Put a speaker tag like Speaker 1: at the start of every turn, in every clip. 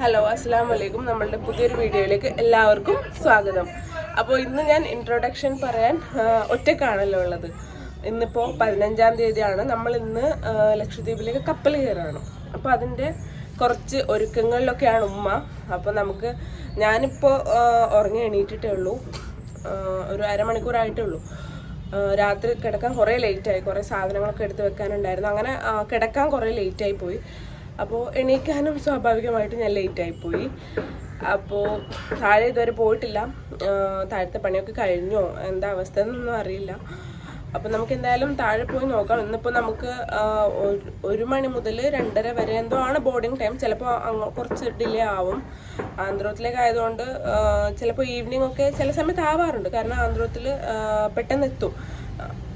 Speaker 1: Hello അസ്സലാമു അലൈക്കും. നമ്മളുടെ പുതിയൊരു വീഡിയോയിലേക്ക് എല്ലാവർക്കും സ്വാഗതം. അപ്പോൾ ഇന്ന് ഞാൻ ഇൻട്രൊഡക്ഷൻ പറയാൻ ഒറ്റക്കാണല്ലോ ഉള്ളത്. ഇന്നിപ്പോൾ 15-ാം തീയതിയാണ്. നമ്മൾ ഇന്ന് ലക്ഷദ്വീപിലേക്ക് കപ്പൽ കയറാണ്. അപ്പോൾ അതിൻ്റെ കുറച്ച് ഒരുക്കങ്ങളിലൊക്കെയാണ് ഉമ്മ. അപ്പോൾ ഞാനിപ്പോൾ ഉറങ്ങി എണീറ്റിട്ടേ ഉള്ളൂ. ഒരു അരമണിക്കൂറായിട്ടേ ഉള്ളൂ. രാത്രി കിടക്കാൻ കുറേ ലേറ്റായി. കുറേ സാധനങ്ങളൊക്കെ എടുത്ത് വെക്കാനുണ്ടായിരുന്നു. അങ്ങനെ കിടക്കാൻ കുറേ ലേറ്റായി പോയി. അപ്പോൾ എണീക്കാനും സ്വാഭാവികമായിട്ട് ഞാൻ ലേറ്റായിപ്പോയി. അപ്പോൾ താഴെ ഇതുവരെ പോയിട്ടില്ല. താഴത്തെ പണിയൊക്കെ കഴിഞ്ഞോ എന്താ അവസ്ഥ എന്നൊന്നും അറിയില്ല. അപ്പോൾ നമുക്ക് എന്തായാലും താഴെ പോയി നോക്കാം. ഇന്നിപ്പോൾ നമുക്ക് 1 മണി മുതൽ 2:30 വരെ എന്തോ ആണ് ബോർഡിങ് ടൈം. ചിലപ്പോൾ കുറച്ച് ഡിലേ ആവും. ആന്ധ്രോത്തിലേക്ക് ആയതുകൊണ്ട് ചിലപ്പോൾ ഈവനിങ് ഒക്കെ ചില സമയത്ത് ആവാറുണ്ട്. കാരണം ആന്ധ്രോത്തിൽ പെട്ടെന്ന് എത്തും.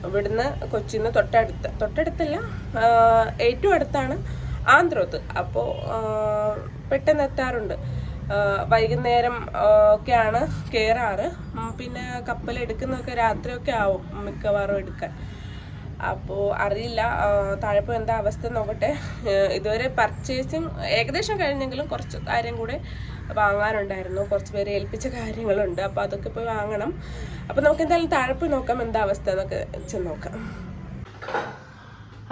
Speaker 1: ഇവിടുന്ന് കൊച്ചിയിൽ തൊട്ടടുത്തല്ല, ഏറ്റവും അടുത്താണ് ആന്ധ്രോത്ത്. അപ്പോൾ പെട്ടെന്ന് എത്താറുണ്ട്. വൈകുന്നേരം ഒക്കെയാണ് കയറാറ്. പിന്നെ കപ്പൽ എടുക്കുന്നതൊക്കെ രാത്രിയൊക്കെ ആവും മിക്കവാറും എടുക്കാൻ. അപ്പോൾ അറിയില്ല, താഴെ പോയി എന്താ അവസ്ഥ നോക്കട്ടെ. ഇതുവരെ പർച്ചേസിങ് ഏകദേശം കഴിഞ്ഞെങ്കിലും കുറച്ച് കാര്യം കൂടെ വാങ്ങാനുണ്ടായിരുന്നു. കുറച്ച് പേരെ ഏൽപ്പിച്ച കാര്യങ്ങളുണ്ട്. അപ്പോൾ അതൊക്കെ പോയി വാങ്ങണം. അപ്പോൾ നമുക്ക് എന്തായാലും താഴെ പോയി നോക്കാം എന്താ അവസ്ഥ എന്നൊക്കെ ചെന്ന് നോക്കാം.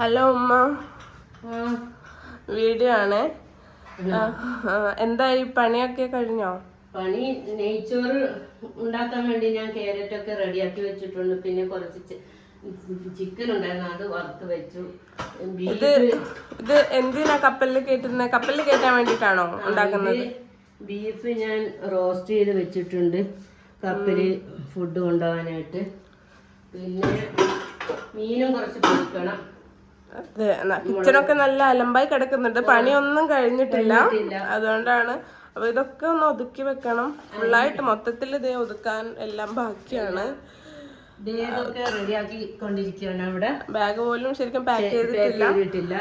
Speaker 1: ഹലോ ഉമ്മ, വീഡിയോ ആണ്. എന്തായി, പണിയൊക്കെ കഴിഞ്ഞോ?
Speaker 2: പണി നെയ്ച്ചോറ് ഉണ്ടാക്കാൻ വേണ്ടി ഞാൻ ക്യാരറ്റൊക്കെ റെഡിയാക്കി വെച്ചിട്ടുണ്ട്. പിന്നെ കുറച്ച് ചിക്കൻ ഉണ്ടായിരുന്നു, അത് വറുത്ത് വെച്ചു.
Speaker 1: ഇത് എന്തിനാ കപ്പലിൽ കയറ്റുന്നത്? കപ്പലിൽ കയറ്റാൻ വേണ്ടിട്ടാണോ ഉണ്ടാക്കുന്നത്?
Speaker 2: ബീഫ് ഞാൻ റോസ്റ്റ് ചെയ്ത് വെച്ചിട്ടുണ്ട് കപ്പല് ഫുഡ് കൊണ്ടുപോകാനായിട്ട്. പിന്നെ മീനും കുറച്ച് പൊരിക്കണം.
Speaker 1: അതെ, കിച്ചണൊക്കെ നല്ല അലമ്പായി കിടക്കുന്നുണ്ട്. പണിയൊന്നും കഴിഞ്ഞിട്ടില്ല, അതുകൊണ്ടാണ്. അപ്പൊ ഇതൊക്കെ ഒന്ന് ഒതുക്കി വെക്കണം. ഫുള്ളായിട്ട് മൊത്തത്തിൽ ഇതേ ഒതുക്കാൻ എല്ലാം ബാക്കിയാണ്. ബാഗ് പോലും ശരിക്കും പാക്ക് ചെയ്തിട്ടില്ല.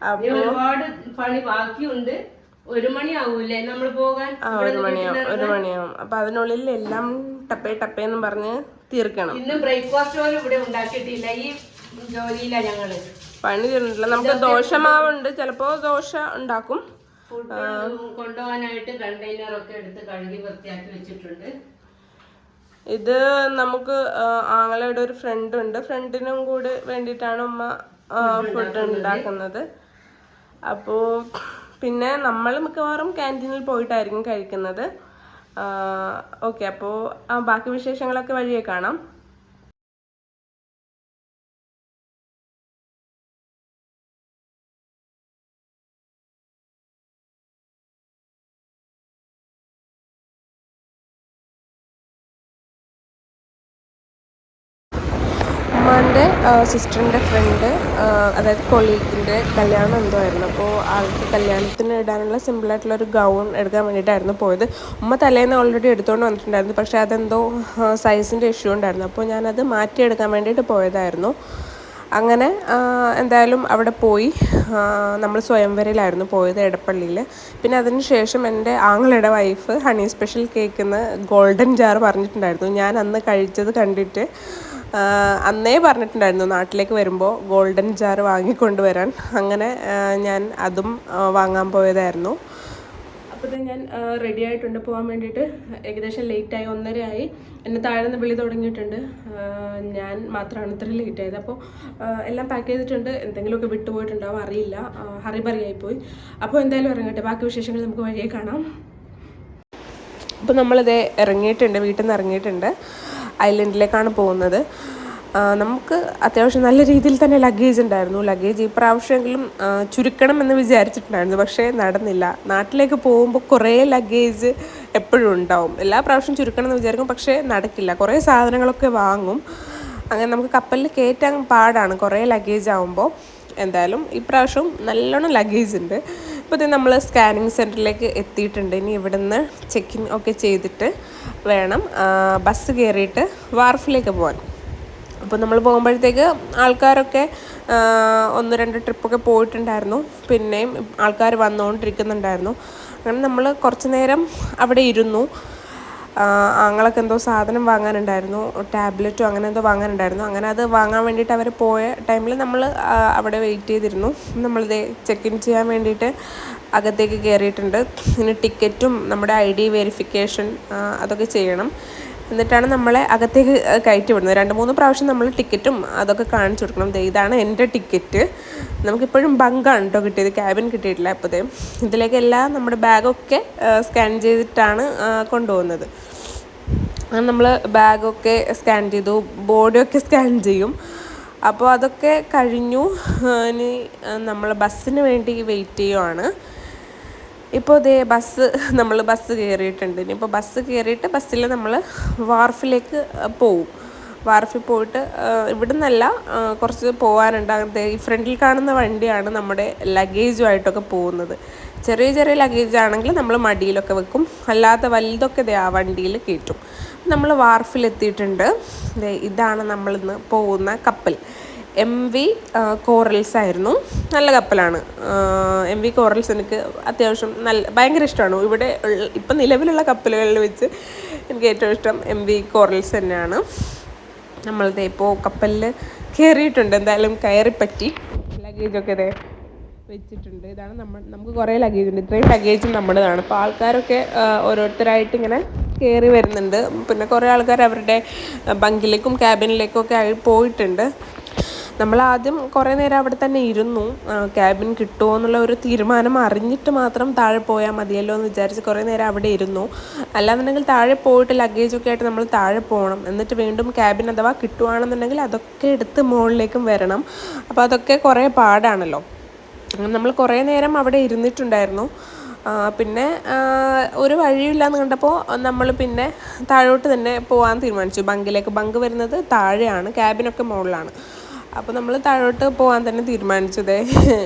Speaker 2: അപ്പൊ ഒരുപാട് പണി ബാക്കിയുണ്ട്. 1 മണിയാവൂലേ നമ്മൾ പോകാൻ?
Speaker 1: 1 മണിയാവും. അപ്പൊ അതിനുള്ളിൽ എല്ലാം ടപ്പേന്നും പറഞ്ഞ് തീർക്കണം.
Speaker 2: ഇന്ന് ബ്രേക്ക്ഫാസ്റ്റ് പോലും ഇവിടെ ഉണ്ടാക്കിയിട്ടില്ല. ഈ ജോലിയില്ല ഞങ്ങള്,
Speaker 1: പണി തീർന്നിട്ടില്ല. നമുക്ക് ദോശമാവുണ്ട്, ചിലപ്പോ ദോശ ഉണ്ടാക്കും.
Speaker 2: ഫുഡ് കൊണ്ടുപോകാനായിട്ട് കണ്ടെയ്നറൊക്കെ എടുത്ത് കഴുകി വൃത്തിയാക്കി വെച്ചിട്ടുണ്ട്.
Speaker 1: ഇത് നമുക്ക് ആങ്ങളുടെ ഒരു ഫ്രണ്ട് ഉണ്ട്. ഫ്രണ്ടിനും കൂടി വേണ്ടിയിട്ടാണ് ഉമ്മ ഫുഡ് ഉണ്ടാക്കുന്നത്. അപ്പോൾ പിന്നെ നമ്മൾ മിക്കവാറും ക്യാൻറ്റീനിൽ പോയിട്ടായിരിക്കും കഴിക്കുന്നത്. ഓക്കെ, അപ്പോൾ ബാക്കി വിശേഷങ്ങളൊക്കെ വഴിയേ കാണാം. ഉമ്മാൻ്റെ സിസ്റ്ററിൻ്റെ ഫ്രണ്ട്, അതായത് കൊളീഗിൻ്റെ കല്യാണം എന്തോ ആയിരുന്നു. അപ്പോൾ ആൾക്ക് കല്യാണത്തിന് ഇടാനുള്ള സിമ്പിളായിട്ടുള്ളൊരു ഗൗൺ എടുക്കാൻ വേണ്ടിയിട്ടായിരുന്നു പോയത്. ഉമ്മ തലേന്ന് ഓൾറെഡി എടുത്തുകൊണ്ട് വന്നിട്ടുണ്ടായിരുന്നു. പക്ഷേ അതെന്തോ സൈസിൻ്റെ ഇഷ്യൂ ഉണ്ടായിരുന്നു. അപ്പോൾ ഞാനത് മാറ്റിയെടുക്കാൻ വേണ്ടിയിട്ട് പോയതായിരുന്നു. അങ്ങനെ എന്തായാലും അവിടെ പോയി. നമ്മൾ സ്വയംവരയിലായിരുന്നു പോയത്, എടപ്പള്ളിയിൽ. പിന്നെ അതിന് ശേഷം എൻ്റെ ആങ്ങളുടെ വൈഫ് ഹണി സ്പെഷ്യൽ കേക്കിന്ന് ഗോൾഡൻ ജാർ പറഞ്ഞിട്ടുണ്ടായിരുന്നു. ഞാൻ അന്ന് കഴിച്ചത് കണ്ടിട്ട് അന്നേ പറഞ്ഞിട്ടുണ്ടായിരുന്നു നാട്ടിലേക്ക് വരുമ്പോൾ ഗോൾഡൻ ജാർ വാങ്ങിക്കൊണ്ടുവരാൻ. അങ്ങനെ ഞാൻ അതും വാങ്ങാൻ പോയതായിരുന്നു. അപ്പോൾ ഞാൻ റെഡി ആയിട്ടുണ്ട് പോകാൻ വേണ്ടിയിട്ട്. ഏകദേശം ലേറ്റായി, 1:30 ആയി. എന്നെ താഴെ നിന്ന് വിളി തുടങ്ങിയിട്ടുണ്ട്. ഞാൻ മാത്രമാണ് ഇത്ര ലേറ്റ് ആയത്. അപ്പോൾ എല്ലാം പാക്ക് ചെയ്തിട്ടുണ്ട്. എന്തെങ്കിലുമൊക്കെ വിട്ടുപോയിട്ടുണ്ടാവും, അറിയില്ല. ഹറിബറിയായിപ്പോയി. അപ്പോൾ എന്തായാലും ഇറങ്ങട്ടെ, ബാക്കി വിശേഷങ്ങൾ നമുക്ക് വഴിയേ കാണാം. അപ്പോൾ നമ്മളിതേ ഇറങ്ങിയിട്ടുണ്ട്, വീട്ടിൽ നിന്ന് ഇറങ്ങിയിട്ടുണ്ട്. ഐലൻഡിലേക്കാണ് പോകുന്നത്. നമുക്ക് അത്യാവശ്യം നല്ല രീതിയിൽ തന്നെ ലഗേജ് ഉണ്ടായിരുന്നു. ലഗേജ് ഈ പ്രാവശ്യമെങ്കിലും ചുരുക്കണം എന്ന് വിചാരിച്ചിട്ടുണ്ടായിരുന്നു, പക്ഷേ നടന്നില്ല. നാട്ടിലേക്ക് പോകുമ്പോൾ കുറേ ലഗേജ് എപ്പോഴും ഉണ്ടാവും. എല്ലാ പ്രാവശ്യം ചുരുക്കണം എന്ന് വിചാരിക്കും, പക്ഷേ നടക്കില്ല. കുറേ സാധനങ്ങളൊക്കെ വാങ്ങും. അങ്ങനെ നമുക്ക് കപ്പലിൽ കയറ്റാൻ പാടാണ് കുറേ ലഗേജ് ആകുമ്പോൾ. എന്തായാലും ഈ പ്രാവശ്യം നല്ലോണം ലഗേജ് ഉണ്ട്. ഇപ്പോൾ നമ്മൾ സ്കാനിങ് സെൻറ്ററിലേക്ക് എത്തിയിട്ടുണ്ട്. ഇനി ഇവിടുന്ന് ചെക്കിൻ ഒക്കെ ചെയ്തിട്ട് വേണം ബസ് കയറിയിട്ട് വാർഫിലേക്ക് പോകാൻ. അപ്പോൾ നമ്മൾ പോകുമ്പോഴത്തേക്ക് ആൾക്കാരൊക്കെ 1-2 ട്രിപ്പൊക്കെ പോയിട്ടുണ്ടായിരുന്നു. പിന്നെയും ആൾക്കാർ വന്നുകൊണ്ടിരിക്കുന്നുണ്ടായിരുന്നു. അങ്ങനെ നമ്മൾ കുറച്ച് നേരം അവിടെ ഇരുന്നു. ആങ്ങളൊക്കെ എന്തോ സാധനം വാങ്ങാനുണ്ടായിരുന്നു, ടാബ്ലറ്റോ അങ്ങനെ എന്തോ വാങ്ങാനുണ്ടായിരുന്നു. അങ്ങനെ അത് വാങ്ങാൻ വേണ്ടിയിട്ട് അവർ പോയ ടൈമിൽ നമ്മൾ അവിടെ വെയിറ്റ് ചെയ്തിരുന്നു. നമ്മളിത് ചെക്ക് ഇൻ ചെയ്യാൻ വേണ്ടിയിട്ട് അകത്തേക്ക് കയറിയിട്ടുണ്ട്. ഇനി ടിക്കറ്റും നമ്മുടെ ID വെരിഫിക്കേഷൻ അതൊക്കെ ചെയ്യണം. എന്നിട്ടാണ് നമ്മളെ അകത്തേക്ക് കയറ്റി വിടുന്നത്. 2-3 പ്രാവശ്യം നമ്മൾ ടിക്കറ്റും അതൊക്കെ കാണിച്ചു കൊടുക്കണം. ഇതാണ് എൻ്റെ ടിക്കറ്റ്. നമുക്കിപ്പോഴും ബങ്കാണ് കേട്ടോ കിട്ടിയത്, ക്യാബിൻ കിട്ടിയിട്ടില്ല. അപ്പോഴത്തേ ഇതിലേക്കെല്ലാം നമ്മുടെ ബാഗൊക്കെ സ്കാൻ ചെയ്തിട്ടാണ് കൊണ്ടുപോകുന്നത്. നമ്മൾ ബാഗൊക്കെ സ്കാൻ ചെയ്തു, ബോഡിയൊക്കെ സ്കാൻ ചെയ്യും. അപ്പോൾ അതൊക്കെ കഴിഞ്ഞു. ഇനി നമ്മൾ ബസ്സിന് വേണ്ടി വെയിറ്റ് ചെയ്യുവാണ്. ഇപ്പോൾ നമ്മൾ ബസ് കയറിയിട്ടുണ്ട്. ഇനിയിപ്പോൾ ബസ് കയറിയിട്ട് ബസ്സിൽ നമ്മൾ വാർഫിലേക്ക് പോവും. വാർഫിൽ പോയിട്ട് ഇവിടെ നിന്നല്ല, കുറച്ച് പോകാനുണ്ട്. അങ്ങനത്തെ ഈ ഫ്രണ്ടിൽ കാണുന്ന വണ്ടിയാണ് നമ്മുടെ ലഗേജുമായിട്ടൊക്കെ പോകുന്നത്. ചെറിയ ചെറിയ ലഗേജ് ആണെങ്കിൽ നമ്മൾ മടിയിലൊക്കെ വെക്കും, അല്ലാത്ത വലുതൊക്കെ ആ വണ്ടിയിൽ കയറ്റും. നമ്മൾ വാർഫിലെത്തിയിട്ടുണ്ട്. ഇതാണ് നമ്മളിന്ന് പോകുന്ന കപ്പൽ. MV കോറൽസ് ആയിരുന്നു. നല്ല കപ്പലാണ്. MV കോറൽസ് എനിക്ക് അത്യാവശ്യം ഭയങ്കര ഇഷ്ടമാണ്. ഇവിടെ ഇപ്പം നിലവിലുള്ള കപ്പലുകളിൽ വെച്ച് എനിക്ക് ഏറ്റവും ഇഷ്ടം MV കോറൽസ് തന്നെയാണ്. നമ്മളിത് ഇപ്പോൾ കപ്പലിൽ കയറിയിട്ടുണ്ട്. എന്തായാലും കയറിപ്പറ്റി. ലഗേജൊക്കെ വെച്ചിട്ടുണ്ട്. ഇതാണ് നമുക്ക് കുറേ ലഗേജ് ഉണ്ട്. ഇത്രയും ലഗേജും നമ്മുടേതാണ്. അപ്പോൾ ആൾക്കാരൊക്കെ ഓരോരുത്തരായിട്ട് ഇങ്ങനെ കയറി വരുന്നുണ്ട്. പിന്നെ കുറേ ആൾക്കാർ അവരുടെ ബങ്കിലേക്കും ക്യാബിനിലേക്കും ഒക്കെ ആയി പോയിട്ടുണ്ട്. നമ്മളാദ്യം കുറേ നേരം അവിടെ തന്നെ ഇരുന്നു. ക്യാബിൻ കിട്ടുമോ എന്നുള്ള ഒരു തീരുമാനം അറിഞ്ഞിട്ട് മാത്രം താഴെ പോയാൽ മതിയല്ലോ എന്ന് വിചാരിച്ച് കുറേ നേരം അവിടെ ഇരുന്നു. അല്ലാന്നുണ്ടെങ്കിൽ താഴെ പോയിട്ട് ലഗേജൊക്കെ ആയിട്ട് നമ്മൾ താഴെ പോകണം. എന്നിട്ട് വീണ്ടും ക്യാബിൻ അഥവാ കിട്ടുവാണെന്നുണ്ടെങ്കിൽ അതൊക്കെ എടുത്ത് മുകളിലേക്കും വരണം. അപ്പോൾ അതൊക്കെ കുറേ പാടാണല്ലോ. നമ്മൾ കുറേ നേരം അവിടെ ഇരുന്നിട്ടുണ്ടായിരുന്നു. പിന്നെ ഒരു വഴിയില്ലാന്ന് കണ്ടപ്പോൾ നമ്മൾ പിന്നെ താഴോട്ട് തന്നെ പോകാൻ തീരുമാനിച്ചു. ബങ്ക് വരുന്നത് താഴെയാണ്, ക്യാബിനൊക്കെ മുകളിലാണ്. അപ്പോൾ നമ്മൾ താഴോട്ട് പോകാൻ തന്നെ തീരുമാനിച്ചത്.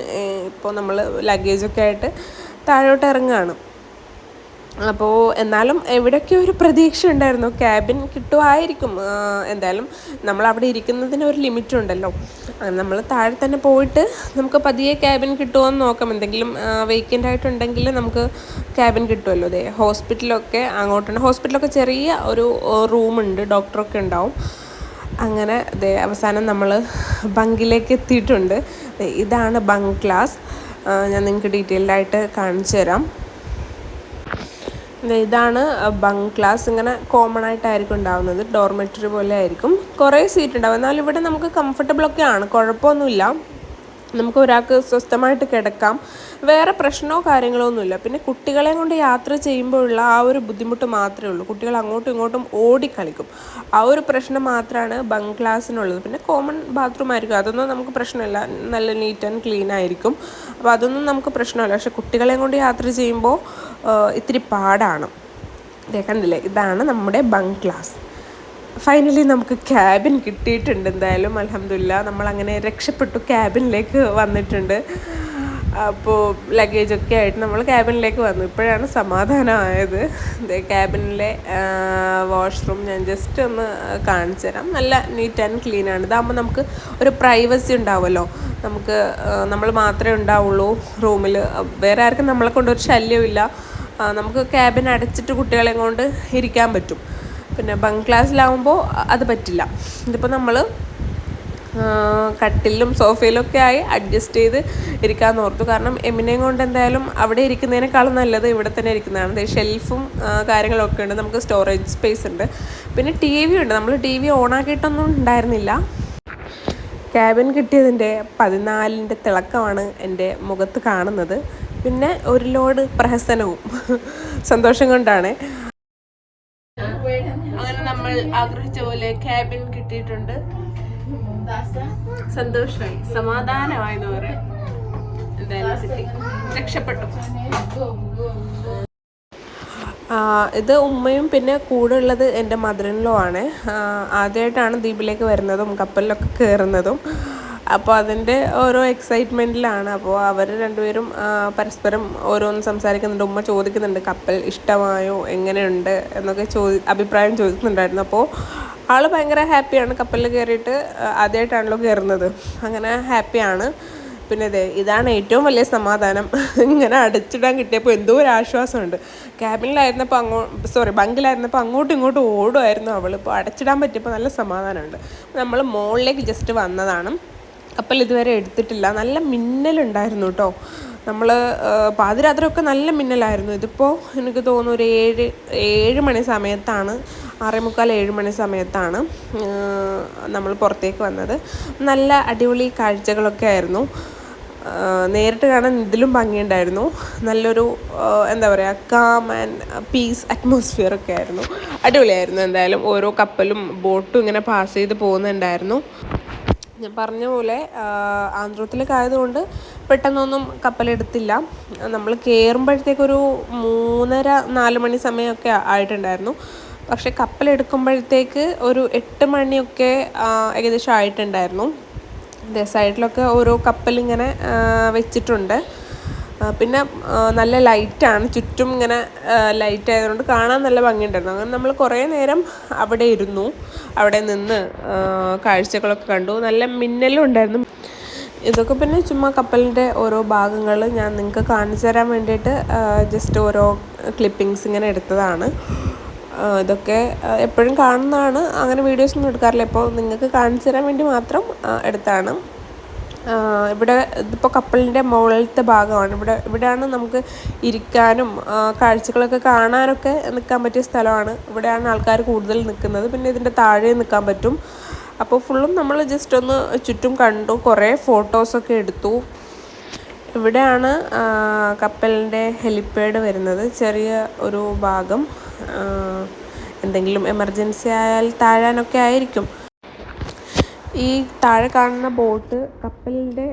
Speaker 1: ഇപ്പോൾ നമ്മൾ ലഗേജൊക്കെ ആയിട്ട് താഴോട്ട് ഇറങ്ങുകയാണ്. അപ്പോൾ എന്നാലും എവിടെയൊക്കെ ഒരു പ്രതീക്ഷ ഉണ്ടായിരുന്നു, ക്യാബിൻ കിട്ടുമായിരിക്കും. എന്തായാലും നമ്മളവിടെ ഇരിക്കുന്നതിന് ഒരു ലിമിറ്റ് ഉണ്ടല്ലോ. നമ്മൾ താഴെ തന്നെ പോയിട്ട് നമുക്ക് പതിയെ ക്യാബിൻ കിട്ടുമോ എന്ന് നോക്കാം. എന്തെങ്കിലും വേക്കൻ്റ് ആയിട്ടുണ്ടെങ്കിൽ നമുക്ക് ക്യാബിൻ കിട്ടുമല്ലോ. ഹോസ്പിറ്റലൊക്കെ അങ്ങോട്ടുണ്ട്. ഹോസ്പിറ്റലൊക്കെ ചെറിയ ഒരു റൂമുണ്ട്, ഡോക്ടറൊക്കെ ഉണ്ടാവും. അങ്ങനെ അവസാനം നമ്മൾ ബങ്കിലേക്ക് എത്തിയിട്ടുണ്ട്. ഇതാണ് ബങ്ക് ക്ലാസ്. ഞാൻ നിങ്ങൾക്ക് ഡീറ്റെയിൽഡായിട്ട് കാണിച്ചു തരാം. ഇതാണ് ബങ്ക് ക്ലാസ്. ഇങ്ങനെ കോമൺ ആയിട്ടായിരിക്കും ഉണ്ടാവുന്നത്, ഡോർമെറ്ററി പോലെ ആയിരിക്കും. കുറേ സീറ്റ് ഉണ്ടാവും. എന്നാലും ഇവിടെ നമുക്ക് കംഫർട്ടബിളൊക്കെയാണ്, കുഴപ്പമൊന്നുമില്ല. നമുക്ക് ഒരാൾക്ക് സ്വസ്ഥമായിട്ട് കിടക്കാം. വേറെ പ്രശ്നമോ കാര്യങ്ങളോ ഒന്നുമില്ല. പിന്നെ കുട്ടികളെ കൊണ്ട് യാത്ര ചെയ്യുമ്പോഴുള്ള ആ ഒരു ബുദ്ധിമുട്ട് മാത്രമേ ഉള്ളൂ. കുട്ടികൾ അങ്ങോട്ടും ഇങ്ങോട്ടും ഓടിക്കളിക്കും. ആ ഒരു പ്രശ്നം മാത്രമാണ് ബങ്ക് ക്ലാസ്സിനുള്ളത്. പിന്നെ കോമൺ ബാത്റൂം ആയിരിക്കും, അതൊന്നും നമുക്ക് പ്രശ്നമില്ല. നല്ല നീറ്റ് ആൻഡ് ക്ലീൻ ആയിരിക്കും. അപ്പോൾ അതൊന്നും നമുക്ക് പ്രശ്നമില്ല. പക്ഷെ കുട്ടികളെ കൊണ്ട് യാത്ര ചെയ്യുമ്പോൾ ഇത്തിരി പാടാണ്. കണ്ടില്ലേ, ഇതാണ് നമ്മുടെ ബങ്ക് ക്ലാസ്. ഫൈനലി നമുക്ക് ക്യാബിൻ കിട്ടിയിട്ടുണ്ട്. എന്തായാലും അൽഹംദുലില്ലാ നമ്മളങ്ങനെ രക്ഷപ്പെട്ടു, ക്യാബിനിലേക്ക് വന്നിട്ടുണ്ട്. അപ്പോൾ ലഗേജൊക്കെ ആയിട്ട് നമ്മൾ ക്യാബിനിലേക്ക് വന്നു. ഇപ്പോഴാണ് സമാധാനമായത്. ക്യാബിനിലെ വാഷ്റൂം ഞാൻ ജസ്റ്റ് ഒന്ന് കാണിച്ചു തരാം. നല്ല നീറ്റ് ആൻഡ് ക്ലീനാണ്. ഇതാകുമ്പോൾ നമുക്ക് ഒരു പ്രൈവസി ഉണ്ടാവുമല്ലോ. നമ്മൾ മാത്രമേ ഉണ്ടാവുള്ളൂ റൂമിൽ. വേറെ ആർക്കും നമ്മളെ കൊണ്ടൊരു ശല്യമില്ല. നമുക്ക് ക്യാബിൻ അടച്ചിട്ട് കുട്ടികളെ കൊണ്ട് ഇരിക്കാൻ പറ്റും. പിന്നെ ബങ്ക് ക്ലാസ്സിലാവുമ്പോൾ അത് പറ്റില്ല. ഇതിപ്പോൾ നമ്മൾ കട്ടിലും സോഫയിലൊക്കെ ആയി അഡ്ജസ്റ്റ് ചെയ്ത് ഇരിക്കാമെന്ന് ഓർത്തു. കാരണം എമിനെയും കൊണ്ട് എന്തായാലും അവിടെ ഇരിക്കുന്നതിനേക്കാളും നല്ലത് ഇവിടെ തന്നെ ഇരിക്കുന്നതാണ്. ഷെൽഫും കാര്യങ്ങളൊക്കെ ഉണ്ട്, നമുക്ക് സ്റ്റോറേജ് സ്പേസ് ഉണ്ട്. പിന്നെ TV ഉണ്ട്. നമ്മൾ TV ഓണാക്കിയിട്ടൊന്നും ഉണ്ടായിരുന്നില്ല. ക്യാബിൻ കിട്ടിയതിൻ്റെ 14ൻ്റെ തിളക്കമാണ് എൻ്റെ മുഖത്ത് കാണുന്നത്. പിന്നെ ഒരു ലോഡ് പ്രഹസനവും സന്തോഷം കൊണ്ടാണ്. അങ്ങനെ നമ്മൾ ആഗ്രഹിച്ച പോലെ ക്യാബിൻ കിട്ടിയിട്ടുണ്ട്. സന്തോഷമായി, സമാധാനമായി എന്ന് പറയാം. എന്തായാലും കിട്ടി, രക്ഷപ്പെട്ടു. ഇത് ഉമ്മയും പിന്നെ കൂടെ ഉള്ളത് എൻ്റെ മദർ-ഇൻ-ലോ ആണ്. ആദ്യമായിട്ടാണ് ദ്വീപിലേക്ക് വരുന്നതും കപ്പലിലൊക്കെ കയറുന്നതും. അപ്പോൾ അതിൻ്റെ ഓരോ എക്സൈറ്റ്മെൻറ്റിലാണ്. അപ്പോൾ അവർ രണ്ടുപേരും പരസ്പരം ഓരോന്ന് സംസാരിക്കുന്നുണ്ട്. ഉമ്മ ചോദിക്കുന്നുണ്ട് കപ്പൽ ഇഷ്ടമായോ, എങ്ങനെയുണ്ട് എന്നൊക്കെ അഭിപ്രായം ചോദിക്കുന്നുണ്ടായിരുന്നു. അപ്പോൾ ആൾ ഭയങ്കര ഹാപ്പിയാണ്. കപ്പലിൽ കയറിയിട്ട് ആദ്യമായിട്ടാണല്ലോ കയറുന്നത്, അങ്ങനെ ഹാപ്പിയാണ്. പിന്നെ ഇതാണ് ഏറ്റവും വലിയ സമാധാനം. ഇങ്ങനെ അടച്ചിടാൻ കിട്ടിയപ്പോൾ എന്തോ ഒരു ആശ്വാസമുണ്ട്. ബങ്കിലായിരുന്നപ്പോൾ അങ്ങോട്ടും ഇങ്ങോട്ടും ഓടുമായിരുന്നു അവൾ. ഇപ്പോൾ അടച്ചിടാൻ പറ്റിയപ്പോൾ നല്ല സമാധാനമുണ്ട്. നമ്മൾ മുകളിലേക്ക് ജസ്റ്റ് വന്നതാണ്. കപ്പൽ ഇതുവരെ എടുത്തിട്ടില്ല. നല്ല മിന്നലുണ്ടായിരുന്നു കേട്ടോ. നമ്മൾ പാതിരാത്രിയൊക്കെ നല്ല മിന്നലായിരുന്നു. ഇതിപ്പോൾ എനിക്ക് തോന്നുന്നു ഒരു 7 മണി സമയത്താണ്, 6:45 7 മണി സമയത്താണ് നമ്മൾ പുറത്തേക്ക് വന്നത്. നല്ല അടിപൊളി കാഴ്ചകളൊക്കെ ആയിരുന്നു. നേരിട്ട് കാണാൻ ഇതിലും ഭംഗിയുണ്ടായിരുന്നു. നല്ലൊരു എന്താ പറയുക, കാം ആൻഡ് പീസ് അറ്റ്മോസ്ഫിയർ ഒക്കെ ആയിരുന്നു. അടിപൊളിയായിരുന്നു. എന്തായാലും ഓരോ കപ്പലും ബോട്ടും ഇങ്ങനെ പാസ് ചെയ്ത് പോകുന്നുണ്ടായിരുന്നു. ഞാൻ പറഞ്ഞ പോലെ ആന്ധ്രത്തിലേക്ക് ആയതുകൊണ്ട് പെട്ടെന്നൊന്നും കപ്പലെടുത്തില്ല. നമ്മൾ കയറുമ്പോഴത്തേക്കൊരു 3:30-4 മണി സമയമൊക്കെ ആയിട്ടുണ്ടായിരുന്നു. പക്ഷേ കപ്പലെടുക്കുമ്പോഴത്തേക്ക് ഒരു 8 മണിയൊക്കെ ഏകദേശം ആയിട്ടുണ്ടായിരുന്നു. സൈഡിലൊക്കെ ഓരോ കപ്പലിങ്ങനെ വെച്ചിട്ടുണ്ട്. പിന്നെ നല്ല ലൈറ്റാണ് ചുറ്റും, ഇങ്ങനെ ലൈറ്റ് ആയതുകൊണ്ട് കാണാൻ നല്ല ഭംഗിയുണ്ടായിരുന്നു. അങ്ങനെ നമ്മൾ കുറേ നേരം അവിടെ ഇരുന്നു, അവിടെ നിന്ന് കാഴ്ചകളൊക്കെ കണ്ടു. നല്ല മിന്നലും ഉണ്ടായിരുന്നു. ഇതൊക്കെ പിന്നെ ചുമ്മാ കപ്പലിൻ്റെ ഓരോ ഭാഗങ്ങൾ ഞാൻ നിങ്ങൾക്ക് കാണിച്ചു തരാൻ വേണ്ടിയിട്ട് ജസ്റ്റ് ഓരോ ക്ലിപ്പിങ്സ് ഇങ്ങനെ എടുത്തതാണ്. ഇതൊക്കെ എപ്പോഴും കാണുന്നതാണ്, അങ്ങനെ വീഡിയോസൊന്നും എടുക്കാറില്ല. ഇപ്പോൾ നിങ്ങൾക്ക് കാണിച്ചു തരാൻ വേണ്ടി മാത്രം എടുത്താണ്. ഇവിടെ ഇതിപ്പോൾ കപ്പലിൻ്റെ മുകളിലത്തെ ഭാഗമാണ്. ഇവിടെയാണ് നമുക്ക് ഇരിക്കാനും കാഴ്ചകളൊക്കെ കാണാനൊക്കെ നിൽക്കാൻ പറ്റിയ സ്ഥലമാണ്. ഇവിടെയാണ് ആൾക്കാർ കൂടുതൽ നിൽക്കുന്നത്. പിന്നെ ഇതിൻ്റെ താഴെ നിൽക്കാൻ പറ്റും. അപ്പോൾ ഫുള്ളും നമ്മൾ ജസ്റ്റ് ഒന്ന് ചുറ്റും കണ്ടു, കുറേ ഫോട്ടോസൊക്കെ എടുത്തു. ഇവിടെയാണ് കപ്പലിൻ്റെ ഹെലിപ്പാഡ് വരുന്നത്. ചെറിയ ഒരു ഭാഗം, എന്തെങ്കിലും എമർജൻസി ആയാൽ താഴാനൊക്കെ ആയിരിക്കും. ഈ താഴെ കാണുന്ന ബോട്ട് കപ്പലിൻ്റെ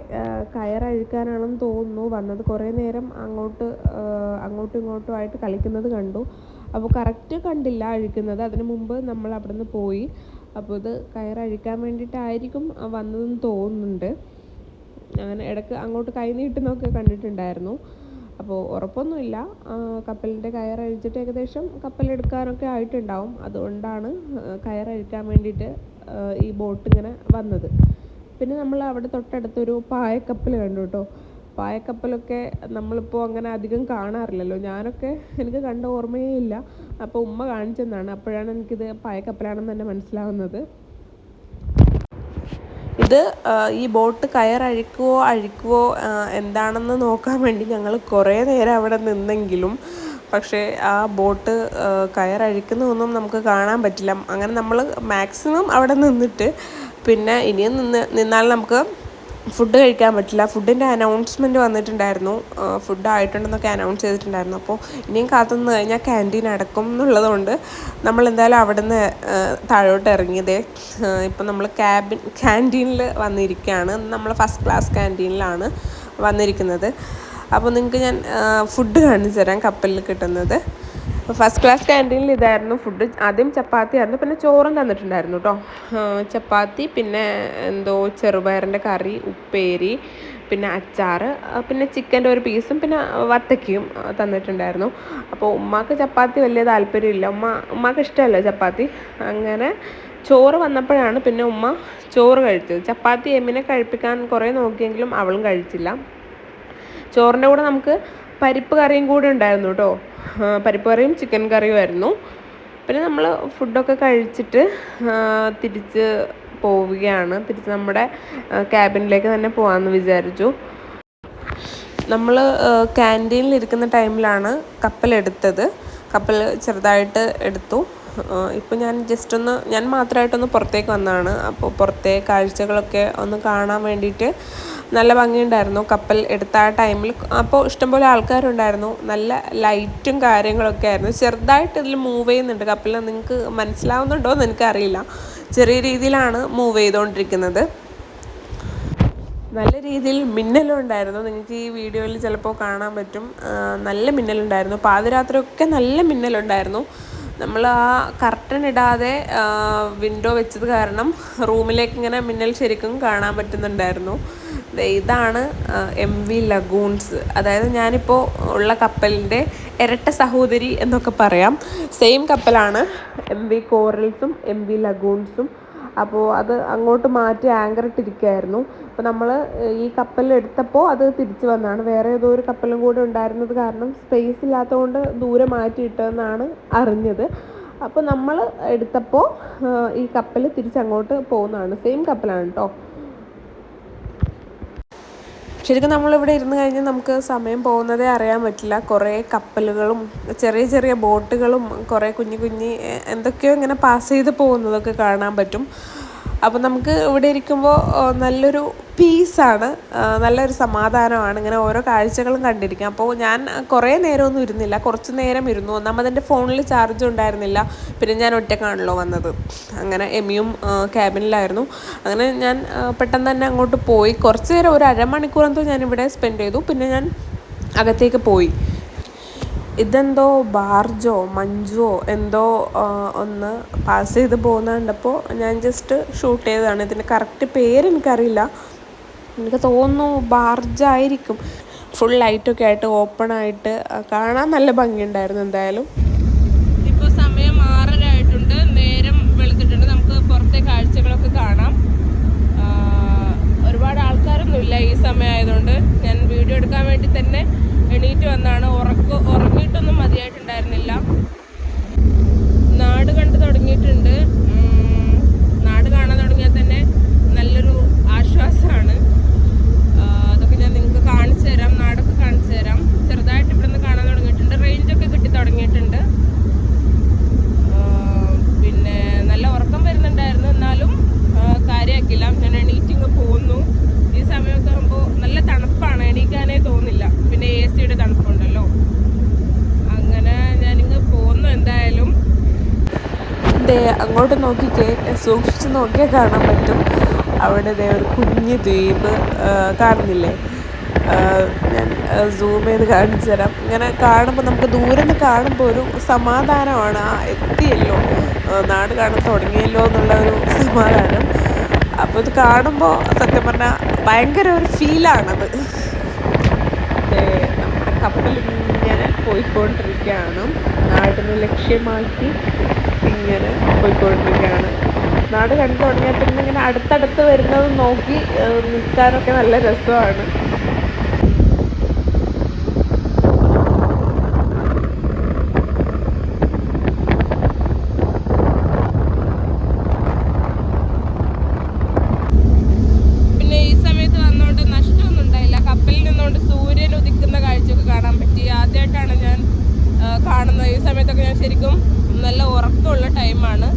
Speaker 1: കയറഴിക്കാനാണെന്ന് തോന്നുന്നു വന്നത്. കുറേ നേരം അങ്ങോട്ടും ഇങ്ങോട്ടുമായിട്ട് കളിക്കുന്നത് കണ്ടു. അപ്പോൾ കറക്റ്റ് കണ്ടില്ല അഴിക്കുന്നത്. അതിന് മുമ്പ് നമ്മൾ അവിടെ നിന്ന് പോയി. അപ്പോൾ ഇത് കയറഴിക്കാൻ വേണ്ടിയിട്ടായിരിക്കും വന്നതെന്ന് തോന്നുന്നുണ്ട്. അങ്ങനെ ഇടയ്ക്ക് അങ്ങോട്ട് കൈ നീട്ടുന്നൊക്കെ കണ്ടിട്ടുണ്ടായിരുന്നു. അപ്പോൾ ഉറപ്പൊന്നുമില്ല. കപ്പലിൻ്റെ കയറഴിച്ചിട്ട് ഏകദേശം കപ്പലെടുക്കാനൊക്കെ ആയിട്ടുണ്ടാവും. അതുകൊണ്ടാണ് കയറഴിക്കാൻ വേണ്ടിയിട്ട് ഈ ബോട്ട് ഇങ്ങനെ വന്നത്. പിന്നെ നമ്മൾ അവിടെ തൊട്ടടുത്തൊരു പായക്കപ്പൽ കണ്ടു കേട്ടോ. പായക്കപ്പലൊക്കെ നമ്മളിപ്പോൾ അങ്ങനെ അധികം കാണാറില്ലല്ലോ. എനിക്ക് കണ്ട ഓർമ്മയേ ഇല്ല. അപ്പോൾ ഉമ്മ കാണിച്ചെന്നാണ്. അപ്പോഴാണ് എനിക്കിത് പായക്കപ്പലാണെന്ന് തന്നെ മനസ്സിലാവുന്നത്. ഇത് ഈ ബോട്ട് അഴിക്കുവോ എന്താണെന്ന് നോക്കാൻ വേണ്ടി ഞങ്ങൾ കുറേ നേരം അവിടെ നിന്നെങ്കിലും പക്ഷേ ആ ബോട്ട് കയറഴിക്കുന്നതൊന്നും നമുക്ക് കാണാൻ പറ്റില്ല. അങ്ങനെ നമ്മൾ മാക്സിമം അവിടെ നിന്നിട്ട് പിന്നെ ഇനിയും നിന്നാൽ നമുക്ക് ഫുഡ് കഴിക്കാൻ പറ്റില്ല. ഫുഡിൻ്റെ അനൗൺസ്മെൻറ്റ് വന്നിട്ടുണ്ടായിരുന്നു, ഫുഡ് ആയിട്ടുണ്ടെന്നൊക്കെ അനൗൺസ് ചെയ്തിട്ടുണ്ടായിരുന്നു. അപ്പോൾ ഇനിയും കാത്തുനിന്ന് കഴിഞ്ഞാൽ ക്യാൻറ്റീൻ അടക്കും എന്നുള്ളതുകൊണ്ട് നമ്മൾ എന്തായാലും അവിടെ നിന്ന് താഴോട്ട് ഇറങ്ങിയത്. ഇപ്പം നമ്മൾ ക്യാൻറ്റീനിൽ വന്നിരിക്കുകയാണ്. നമ്മൾ ഫസ്റ്റ് ക്ലാസ് ക്യാൻറ്റീനിലാണ് വന്നിരിക്കുന്നത്. അപ്പോൾ നിങ്ങൾക്ക് ഞാൻ ഫുഡ് കാണിച്ചു തരാം കപ്പലിൽ കിട്ടുന്നത്. ഫസ്റ്റ് ക്ലാസ് ക്യാൻറ്റീനിൽ ഇതായിരുന്നു ഫുഡ്. ആദ്യം ചപ്പാത്തി ആയിരുന്നു, പിന്നെ ചോറും തന്നിട്ടുണ്ടായിരുന്നു കേട്ടോ. ചപ്പാത്തി, പിന്നെ എന്തോ ചെറുപയറിൻ്റെ കറി, ഉപ്പേരി, പിന്നെ അച്ചാർ, പിന്നെ ചിക്കൻ്റെ ഒരു പീസും, പിന്നെ വത്തക്കയും തന്നിട്ടുണ്ടായിരുന്നു. അപ്പോൾ ഉമ്മാക്ക് ചപ്പാത്തി വലിയ താല്പര്യമില്ല. ഉമ്മാക്ക് ഇഷ്ടമല്ല ചപ്പാത്തി. അങ്ങനെ ചോറ് വന്നപ്പോഴാണ് പിന്നെ ഉമ്മ ചോറ് കഴിച്ചത്. ചപ്പാത്തി എമ്മിനെ കഴിപ്പിക്കാൻ കുറേ നോക്കിയെങ്കിലും അവളും കഴിച്ചില്ല. ചോറിൻ്റെ കൂടെ നമുക്ക് പരിപ്പ് കറിയും കൂടെ ഉണ്ടായിരുന്നു കേട്ടോ. പരിപ്പ് കറിയും ചിക്കൻ കറിയുമായിരുന്നു. പിന്നെ നമ്മൾ ഫുഡൊക്കെ കഴിച്ചിട്ട് തിരിച്ച് പോവുകയാണ്. തിരിച്ച് നമ്മുടെ ക്യാബിനിലേക്ക് തന്നെ പോകാമെന്ന് വിചാരിച്ചു. നമ്മൾ ക്യാൻറ്റീനിൽ ഇരിക്കുന്ന ടൈമിലാണ് കപ്പലെടുത്തത്. കപ്പൽ ചെറുതായിട്ട് എടുത്തു. ഇപ്പോൾ ഞാൻ മാത്രമായിട്ടൊന്ന് പുറത്തേക്ക് വന്നതാണ്. അപ്പോൾ പുറത്തെ കാഴ്ചകളൊക്കെ ഒന്ന് കാണാൻ വേണ്ടിയിട്ട് നല്ല ഭംഗിയുണ്ടായിരുന്നു കപ്പൽ എടുത്ത ആ ടൈമിൽ. അപ്പോൾ ഇഷ്ടംപോലെ ആൾക്കാരുണ്ടായിരുന്നു. നല്ല ലൈറ്റും കാര്യങ്ങളൊക്കെ ആയിരുന്നു. ചെറുതായിട്ട് ഇതിൽ മൂവ് ചെയ്യുന്നുണ്ട് കപ്പൽ. നിങ്ങൾക്ക് മനസ്സിലാവുന്നുണ്ടോ എന്ന് എനിക്കറിയില്ല. ചെറിയ രീതിയിലാണ് മൂവ് ചെയ്തുകൊണ്ടിരിക്കുന്നത്. നല്ല രീതിയിൽ മിന്നലുണ്ടായിരുന്നു. നിങ്ങൾക്ക് ഈ വീഡിയോയിൽ ചിലപ്പോൾ കാണാൻ പറ്റും. നല്ല മിന്നലുണ്ടായിരുന്നു. പാതിരാത്രിയൊക്കെ നല്ല മിന്നലുണ്ടായിരുന്നു. നമ്മൾ ആ കർട്ടൻ ഇടാതെ വിൻഡോ വെച്ചത് കാരണം റൂമിലേക്ക് ഇങ്ങനെ മിന്നൽ ശരിക്കും കാണാൻ പറ്റുന്നുണ്ടായിരുന്നു. ഇതാണ് MV ലഗൂൺസ്. അതായത് ഞാനിപ്പോൾ ഉള്ള കപ്പലിൻ്റെ ഇരട്ട സഹോദരി എന്നൊക്കെ പറയാം. സെയിം കപ്പലാണ് MV കോറൽസും MV ലഗൂൺസും. അപ്പോൾ അത് അങ്ങോട്ട് മാറ്റി ആങ്കർ ഇട്ടിരിക്കുകയായിരുന്നു. അപ്പോൾ നമ്മൾ ഈ കപ്പൽ എടുത്തപ്പോൾ അത് തിരിച്ചു വന്നതാണ്. വേറെ ഏതോ ഒരു കപ്പലും കൂടെ ഉണ്ടായിരുന്നത് കാരണം സ്പേസ് ഇല്ലാത്തതുകൊണ്ട് ദൂരെ മാറ്റിയിട്ടെന്നാണ് അറിഞ്ഞത്. അപ്പോൾ നമ്മൾ എടുത്തപ്പോൾ ഈ കപ്പൽ തിരിച്ചങ്ങോട്ട് പോകുന്നതാണ്. സെയിം കപ്പലാണ് കേട്ടോ. ശരിക്കും നമ്മളിവിടെ ഇരുന്ന് കഴിഞ്ഞാൽ നമുക്ക് സമയം പോകുന്നതേ അറിയാൻ പറ്റില്ല. കുറേ കപ്പലുകളും ചെറിയ ചെറിയ ബോട്ടുകളും കുറേ കുഞ്ഞു കുഞ്ഞി എന്തൊക്കെയോ ഇങ്ങനെ പാസ് ചെയ്ത് പോകുന്നതൊക്കെ കാണാൻ പറ്റും. അപ്പോൾ നമുക്ക് ഇവിടെ ഇരിക്കുമ്പോൾ നല്ലൊരു പീസാണ്, നല്ലൊരു സമാധാനമാണ് ഇങ്ങനെ ഓരോ കാഴ്ചകളും കണ്ടിരിക്കാം. അപ്പോൾ ഞാൻ കുറേ നേരമൊന്നും ഇരുന്നില്ല, കുറച്ച് നേരം ഇരുന്നു. ഒന്നാമത് എൻ്റെ ഫോണിൽ ചാർജ് ഉണ്ടായിരുന്നില്ല, പിന്നെ ഞാൻ ഒറ്റക്കാണല്ലോ വന്നത്. അങ്ങനെ എമിയും ക്യാബിനിലായിരുന്നു. അങ്ങനെ ഞാൻ പെട്ടെന്ന് തന്നെ അങ്ങോട്ട് പോയി. കുറച്ച് നേരം ഒരു അരമണിക്കൂറെന്തോ ഞാനിവിടെ സ്പെൻഡ് ചെയ്തു. പിന്നെ ഞാൻ അകത്തേക്ക് പോയി. ഇതെന്തോ ബാർജോ മഞ്ജുവോ എന്തോ ഒന്ന് പാസ് ചെയ്ത് പോകുന്ന കണ്ടപ്പോൾ ഞാൻ ജസ്റ്റ് ഷൂട്ട് ചെയ്തതാണ്. ഇതിൻ്റെ കറക്റ്റ് പേര് എനിക്കറിയില്ല, എനിക്ക് തോന്നുന്നു ബാർജായിരിക്കും. ഫുൾ ലൈറ്റൊക്കെ ആയിട്ട് ഓപ്പൺ ആയിട്ട് കാണാൻ നല്ല ഭംഗിയുണ്ടായിരുന്നു. എന്തായാലും ഇപ്പോൾ സമയം 6:30 ആയിട്ടുണ്ട്, നേരം വെളുത്തിട്ടുണ്ട്. നമുക്ക് പുറത്തെ കാഴ്ചകളൊക്കെ കാണാം. ഒരുപാട് ആൾക്കാരൊന്നുമില്ല ഈ സമയമായതുകൊണ്ട്. ഞാൻ വീഡിയോ എടുക്കാൻ വേണ്ടി തന്നെ എണീറ്റ് വന്നാണ്. ഉറങ്ങിയിട്ടൊന്നും മതിയായിട്ടുണ്ടായിരുന്നില്ല. നാട് കണ്ടു തുടങ്ങിയിട്ടുണ്ട്. നാട് കാണാൻ തുടങ്ങിയാൽ തന്നെ നല്ലൊരു ആശ്വാസമാണ്. അതൊക്കെ ഞാൻ നിങ്ങൾക്ക് കാണിച്ചു തരാം, നാടൊക്കെ കാണിച്ചു തരാം. ചെറുതായിട്ട് ഇവിടെ നിന്ന് കാണാൻ തുടങ്ങിയിട്ടുണ്ട്, റേഞ്ചൊക്കെ കിട്ടി തുടങ്ങിയിട്ടുണ്ട്. പിന്നെ നല്ല ഉറക്കം വരുന്നുണ്ടായിരുന്നു, എന്നാലും കാര്യമാക്കില്ല. ഞാൻ എണീറ്റിങ്ങ് പോന്നു. ഈ സമയമൊക്കെ ആകുമ്പോൾ നല്ല തണുപ്പാണ്, എണീക്കാനേ തോന്നില്ല. പിന്നെ AC-യുടെ തണുപ്പുണ്ടല്ലോ. അങ്ങനെ ഞാനിങ്ങ് പോന്നു. എന്തായാലും അങ്ങോട്ട് നോക്കിക്കേ, സൂക്ഷിച്ച് നോക്കിയാൽ കാണാൻ പറ്റും. അവിടെ ഒരു കുഞ്ഞ് ദ്വീപ് കാണുന്നില്ലേ? ഞാൻ സൂം ചെയ്ത് കാണിച്ചു തരാം. ഇങ്ങനെ കാണുമ്പോൾ നമുക്ക് ദൂരെ നിന്ന് കാണുമ്പോൾ ഒരു സമാധാനമാണ്. എത്തിയല്ലോ, നാട് കാണാൻ തുടങ്ങിയല്ലോ എന്നുള്ള ഒരു സമാധാനം. അപ്പോൾ ഇത് കാണുമ്പോൾ സത്യം പറഞ്ഞാൽ ഭയങ്കര ഒരു ഫീലാണത്. നമ്മുടെ കപ്പലിങ്ങനെ പോയിക്കൊണ്ടിരിക്കുകയാണ്, നാടിനെ ലക്ഷ്യമാക്കി ഇങ്ങനെ പോയിക്കൊണ്ടിരിക്കുകയാണ്. നാട് കണ്ടു തുടങ്ങിയാൽ പിന്നെ ഇങ്ങനെ അടുത്തടുത്ത് വരുന്നത് നോക്കി നിൽക്കാനൊക്കെ നല്ല രസമാണ്. കാണുന്നത് ഈ സമയത്തൊക്കെ ഞാൻ ശരിക്കും നല്ല ഉറക്കമുള്ള ടൈമാണ്.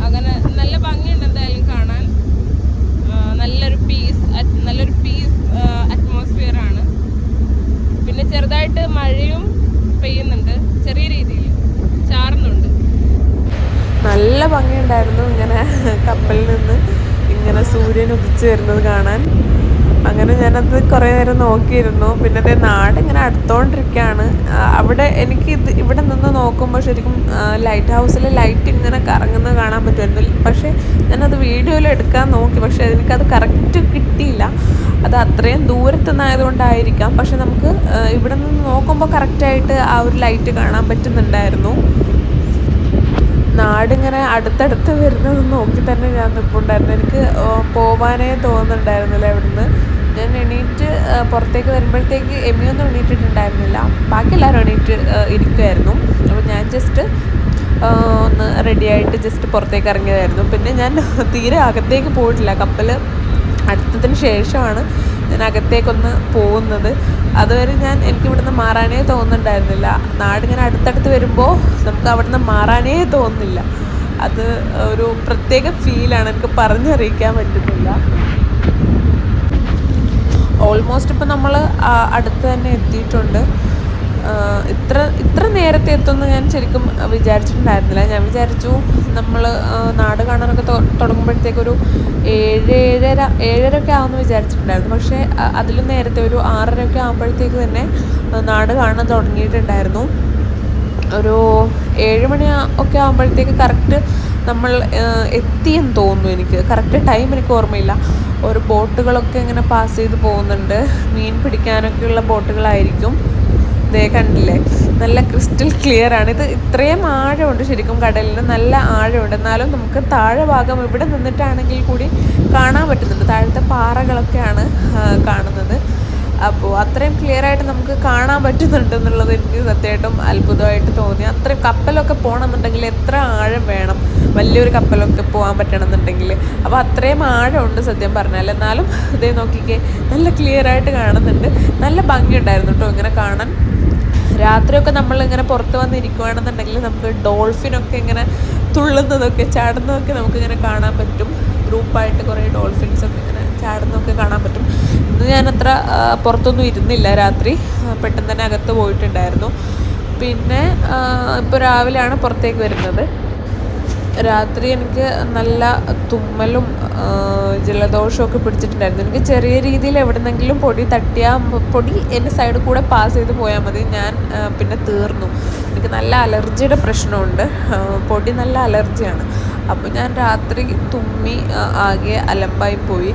Speaker 1: അങ്ങനെ നല്ല ഭംഗിയുണ്ട് എന്തായാലും കാണാൻ. നല്ലൊരു പീസ് അറ്റ്മോസ്ഫിയർ ആണ്. പിന്നെ ചെറുതായിട്ട് മഴയും പെയ്യുന്നുണ്ട്, ചെറിയ രീതിയിൽ ചാറുന്നുണ്ട്. നല്ല ഭംഗിയുണ്ടായിരുന്നു ഇങ്ങനെ കപ്പലിൽ നിന്ന് ഇങ്ങനെ സൂര്യൻ ഉദിച്ചു വരുന്നത് കാണാൻ. അങ്ങനെ ഞാനത് കുറേ നേരം നോക്കിയിരുന്നു. പിന്നെ അതേ നാട് ഇങ്ങനെ അടുത്തോണ്ടിരിക്കുകയാണ്. അവിടെ എനിക്ക് ഇവിടെ നിന്ന് നോക്കുമ്പോൾ ശരിക്കും ലൈറ്റ് ഹൗസിൽ ലൈറ്റ് ഇങ്ങനെ കറങ്ങുന്നത് കാണാൻ പറ്റുമായിരുന്നു. പക്ഷേ ഞാനത് വീഡിയോയിൽ എടുക്കാൻ നോക്കി, പക്ഷേ എനിക്കത് കറക്റ്റ് കിട്ടിയില്ല. അത് അത്രയും ദൂരത്തുനിന്നായതുകൊണ്ടായിരിക്കാം. പക്ഷെ നമുക്ക് ഇവിടെ നിന്ന് നോക്കുമ്പോൾ കറക്റ്റായിട്ട് ആ ഒരു ലൈറ്റ് കാണാൻ പറ്റുന്നുണ്ടായിരുന്നു. നാടിങ്ങനെ അടുത്തടുത്ത് വരുന്നത് നോക്കി തന്നെ ഞാൻ നിൽപ്പുണ്ടായിരുന്നു. എനിക്ക് പോവാനേ തോന്നുന്നുണ്ടായിരുന്നില്ല ഇവിടുന്ന്. ഞാൻ എണീറ്റ് പുറത്തേക്ക് വരുമ്പോഴത്തേക്ക് എമിയൊന്നും എണീറ്റിട്ടുണ്ടായിരുന്നില്ല, ബാക്കി എല്ലാവരും എണീറ്റ് ഇരിക്കുമായിരുന്നു. അപ്പോൾ ഞാൻ ജസ്റ്റ് ഒന്ന് റെഡിയായിട്ട് ജസ്റ്റ് പുറത്തേക്ക് ഇറങ്ങിയതായിരുന്നു. പിന്നെ ഞാൻ തീരെ അകത്തേക്ക് പോയിട്ടില്ല. കപ്പൽ അടുത്തതിന് ശേഷമാണ് ഞാൻ അകത്തേക്കൊന്ന് പോകുന്നത്. അതുവരെ എനിക്കിവിടുന്ന് മാറാനേ തോന്നുന്നുണ്ടായിരുന്നില്ല. നാടിങ്ങനെ അടുത്തടുത്ത് വരുമ്പോൾ നമുക്ക് അവിടുന്ന് മാറാനേ തോന്നുന്നില്ല. അത് ഒരു പ്രത്യേക ഫീലാണ്, എനിക്ക് പറഞ്ഞറിയിക്കാൻ പറ്റുന്നില്ല. ഓൾമോസ്റ്റ് ഇപ്പം നമ്മൾ അടുത്ത് തന്നെ എത്തിയിട്ടുണ്ട്. ഇത്ര നേരത്തെ എത്തുമെന്ന് ഞാൻ ശരിക്കും വിചാരിച്ചിട്ടുണ്ടായിരുന്നില്ല. ഞാൻ വിചാരിച്ചു നമ്മൾ നാട് കാണാനൊക്കെ തുടങ്ങുമ്പോഴത്തേക്കൊരു 7-7:30 ഒക്കെ ആവുമെന്ന് വിചാരിച്ചിട്ടുണ്ടായിരുന്നു. പക്ഷേ അതിലും നേരത്തെ ഒരു 6:30 ഒക്കെ ആകുമ്പോഴത്തേക്ക് തന്നെ നാട് കാണാൻ തുടങ്ങിയിട്ടുണ്ടായിരുന്നു. ഒരു 7 മണി ഒക്കെ ആകുമ്പോഴത്തേക്ക് കറക്റ്റ് നമ്മൾ എത്തിയെന്ന് തോന്നുന്നു. എനിക്ക് കറക്റ്റ് ടൈം എനിക്ക് ഓർമ്മയില്ല. ഒരു ബോട്ടുകളൊക്കെ ഇങ്ങനെ പാസ് ചെയ്ത് പോകുന്നുണ്ട്. മീൻ പിടിക്കാനൊക്കെയുള്ള ബോട്ടുകളായിരിക്കും. ദേ കണ്ടില്ലേ, നല്ല ക്രിസ്റ്റൽ ക്ലിയർ ആണ്. ഇത് ഇത്രയും ആഴമുണ്ട് ശരിക്കും, കടലിന് നല്ല ആഴമുണ്ട്. എന്നാലും നമുക്ക് താഴെ ഭാഗം ഇവിടെ നിന്നിട്ടാണെങ്കിൽ കൂടി കാണാൻ പറ്റുന്നുണ്ട്. താഴത്തെ പാറകളൊക്കെയാണ് കാണുന്നത്. അപ്പോൾ അത്രയും ക്ലിയർ ആയിട്ട് നമുക്ക് കാണാൻ പറ്റുന്നുണ്ട് എന്നുള്ളത് എനിക്ക് സത്യമായിട്ടും അത്ഭുതമായിട്ട് തോന്നി. അത്രയും കപ്പലൊക്കെ പോകണമെന്നുണ്ടെങ്കിൽ എത്ര ആഴം വേണം, വലിയൊരു കപ്പലൊക്കെ പോകാൻ പറ്റണമെന്നുണ്ടെങ്കിൽ. അപ്പോൾ അത്രയും ആഴമുണ്ട് സത്യം പറഞ്ഞാൽ. എന്നാലും ഇതേ നോക്കിക്കേ, നല്ല ക്ലിയർ ആയിട്ട് കാണുന്നുണ്ട്. നല്ല ഭംഗിയുണ്ടായിരുന്നു കേട്ടോ ഇങ്ങനെ കാണാൻ. രാത്രിയൊക്കെ നമ്മളിങ്ങനെ പുറത്ത് വന്നിരിക്കുകയാണെന്നുണ്ടെങ്കിൽ നമുക്ക് ഡോൾഫിനൊക്കെ ഇങ്ങനെ തുള്ളുന്നതൊക്കെ ചാടുന്നതൊക്കെ നമുക്കിങ്ങനെ കാണാൻ പറ്റും. ഗ്രൂപ്പായിട്ട് കുറേ ഡോൾഫിൻസൊക്കെ ഇങ്ങനെ ചാടുന്നതൊക്കെ കാണാൻ പറ്റും. ഇന്ന് ഞാനത്ര പുറത്തൊന്നും ഇരുന്നില്ല, രാത്രി പെട്ടെന്ന് തന്നെ അകത്ത് പോയിട്ടുണ്ടായിരുന്നു. പിന്നെ ഇപ്പോൾ രാവിലെയാണ് പുറത്തേക്ക് വരുന്നത്. രാത്രി എനിക്ക് നല്ല തുമ്മലും ജലദോഷമൊക്കെ പിടിച്ചിട്ടുണ്ടായിരുന്നു. എനിക്ക് ചെറിയ രീതിയിൽ എവിടെന്നെങ്കിലും പൊടി തട്ടിയാൽ പൊടി എൻ്റെ സൈഡിൽ കൂടെ പാസ് ചെയ്ത് പോയാൽ മതി, ഞാൻ പിന്നെ തീർന്നു. എനിക്ക് നല്ല അലർജിയുടെ പ്രശ്നമുണ്ട്, പൊടി നല്ല അലർജിയാണ്. അപ്പോൾ ഞാൻ രാത്രി തുമ്മി ആകെ അലമ്പായി പോയി.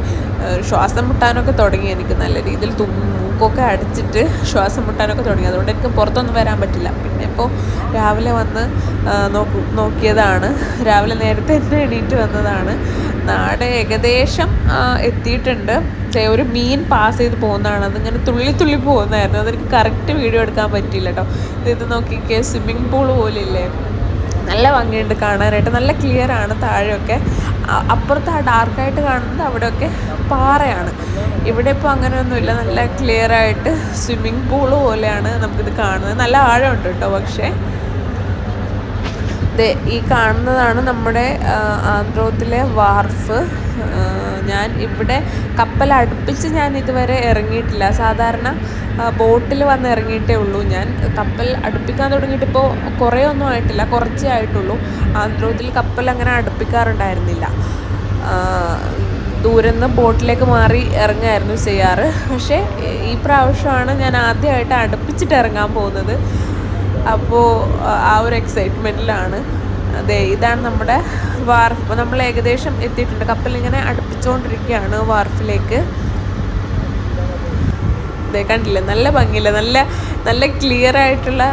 Speaker 1: ശ്വാസം മുട്ടാനൊക്കെ തുടങ്ങി എനിക്ക് നല്ല രീതിയിൽ. മൂക്കൊക്കെ അടച്ചിട്ട് ശ്വാസം മുട്ടാനൊക്കെ തുടങ്ങി. അതുകൊണ്ട് എനിക്ക് പുറത്തൊന്നും വരാൻ പറ്റില്ല. പിന്നെ ഇപ്പോൾ രാവിലെ വന്ന് നോക്കിയതാണ്. രാവിലെ നേരത്തെ തന്നെ എണീറ്റ് വന്നതാണ്. നാട് ഏകദേശം എത്തിയിട്ടുണ്ട്. ഒരു മീൻ പാസ് ചെയ്ത് പോകുന്നതാണ്, അതിങ്ങനെ തുള്ളി തുള്ളി പോകുന്നതായിരുന്നു. അതെനിക്ക് കറക്റ്റ് വീഡിയോ എടുക്കാൻ പറ്റിയില്ല കേട്ടോ. ഇത് നോക്കിക്കേ, സ്വിമ്മിങ് പൂൾ പോലില്ലേ, നല്ല ഭംഗിയുണ്ട് കാണാനായിട്ട്. നല്ല ക്ലിയർ ആണ് താഴെയൊക്കെ. അപ്പുറത്ത് ആ ഡാർക്കായിട്ട് കാണുന്നത് അവിടെയൊക്കെ പാറയാണ്. ഇവിടെ ഇപ്പോൾ അങ്ങനെയൊന്നുമില്ല, നല്ല ക്ലിയർ ആയിട്ട് സ്വിമ്മിങ് പൂള് പോലെയാണ് നമുക്കിത് കാണുന്നത്. നല്ല ആഴമുണ്ട് കേട്ടോ. പക്ഷേ ഈ കാണുന്നതാണ് നമ്മുടെ ആന്ധ്രോത്തിലെ വാർഫ്. ഞാൻ ഇവിടെ കപ്പൽ അടുപ്പിച്ച് ഞാൻ ഇതുവരെ ഇറങ്ങിയിട്ടില്ല. സാധാരണ ബോട്ടിൽ വന്ന് ഇറങ്ങിയിട്ടേ ഉള്ളൂ. ഞാൻ കപ്പൽ അടുപ്പിക്കാൻ തുടങ്ങിയിട്ടിപ്പോൾ കുറേ ഒന്നും ആയിട്ടില്ല, കുറച്ചേ ആയിട്ടുള്ളൂ. ആന്ധ്രോത്തിൽ കപ്പൽ അങ്ങനെ അടുപ്പിക്കാറുണ്ടായിരുന്നില്ല. ദൂരെ നിന്ന് ബോട്ടിലേക്ക് മാറി ഇറങ്ങായിരുന്നു ചെയ്യാറ്. പക്ഷേ ഈ പ്രാവശ്യമാണ് ഞാൻ ആദ്യമായിട്ട് അടുപ്പിച്ചിട്ട് ഇറങ്ങാൻ പോകുന്നത്. അപ്പോൾ ആ ഒരു എക്സൈറ്റ്മെൻറ്റിലാണ്. അതെ, ഇതാണ് നമ്മുടെ വാർഫ്. ഇപ്പോൾ നമ്മൾ ഏകദേശം എത്തിയിട്ടുണ്ട്. കപ്പലിങ്ങനെ അടുപ്പിച്ചുകൊണ്ടിരിക്കുകയാണ് വാർഫിലേക്ക്. അതെ, കണ്ടില്ലേ, നല്ല ഭംഗിയില്ല, നല്ല നല്ല ക്ലിയർ ആയിട്ടുള്ള